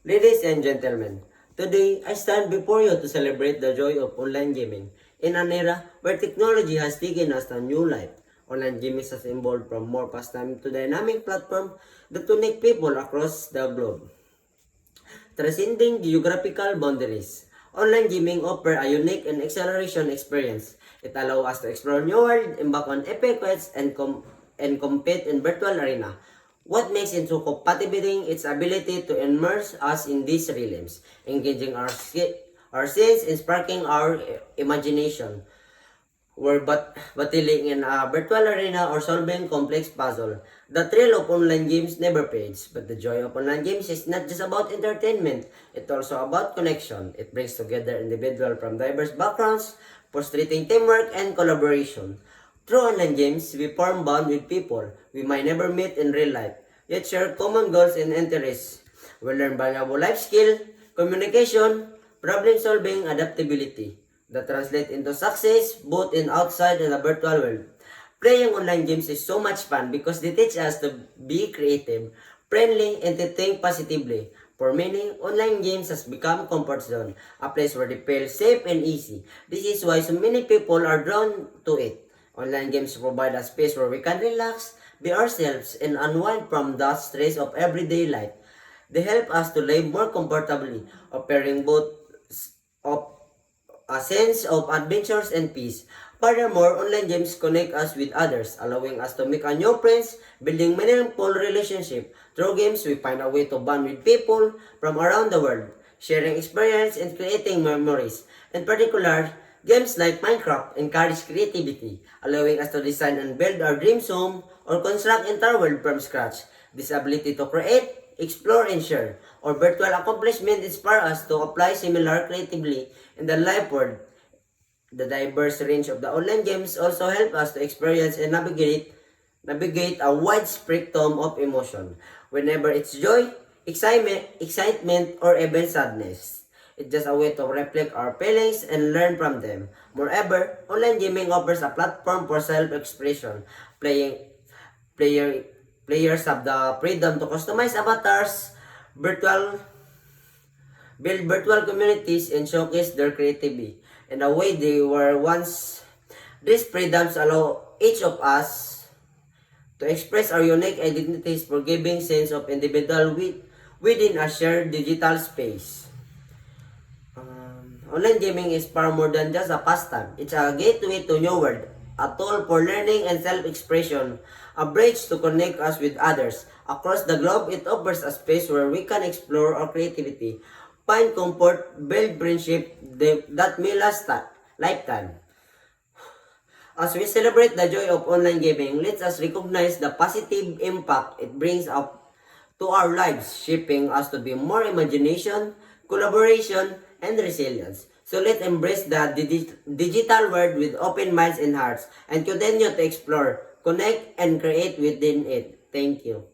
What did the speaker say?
Ladies and gentlemen, today I stand before you to celebrate the joy of online gaming. In an era where technology has taken us a new life, online gaming has evolved from more pastime to dynamic platform that connect people across the globe. Transcending geographical boundaries, online gaming offer a unique and acceleration experience. It allows us to explore new world, embark on epic quests, and compete in virtual arena. What makes it so compatible its ability to immerse us in these realms, engaging our sense and sparking our imagination. We're battling in a virtual arena or solving complex puzzle. The thrill of online games never fades, but the joy of online games is not just about entertainment, it's also about connection. It brings together individuals from diverse backgrounds, fostering teamwork and collaboration. Through online games, we form bond with people we might never meet in real life, yet share common goals and interests. We learn valuable life skill, communication, problem solving, adaptability that translate into success both in outside and the virtual world. Playing online games is so much fun because they teach us to be creative, friendly, and to think positively. For many, online games has become comfort zone, a place where they feel safe and easy. This is why so many people are drawn to it. Online games provide a space where we can relax, be ourselves, and unwind from the stress of everyday life. They help us to live more comfortably, offering both of a sense of adventures and peace. Furthermore, online games connect us with others, allowing us to make a new friends, building meaningful relationship. Through games, we find a way to bond with people from around the world, sharing experience and creating memories. In particular, games like Minecraft encourage creativity, allowing us to design and build our dreams home or construct entire world from scratch. This ability to create, explore, and share our virtual accomplishment inspire us to apply similar creatively in the life world. The diverse range of the online games also help us to experience and navigate a wide spectrum of emotion. Whenever it's joy, excitement, or even sadness. It's just a way to reflect our feelings and learn from them. Moreover, online gaming offers a platform for self-expression. Player Players have the freedom to customize avatars, virtual build virtual communities, and showcase their creativity in a way they were once. These freedoms allow each of us to express our unique identities for giving sense of individual within a shared digital space. Online gaming is far more than just a pastime. It's a gateway to new world, a tool for learning and self-expression, a bridge to connect us with others. Across the globe, it offers a space where we can explore our creativity, find comfort, build friendship that may last a lifetime. As we celebrate the joy of online gaming, let us recognize the positive impact it brings up to our lives, shaping us to be more imagination, collaboration, and resilience. So let's embrace the digital world with open minds and hearts and continue to explore, connect, and create within it. Thank you.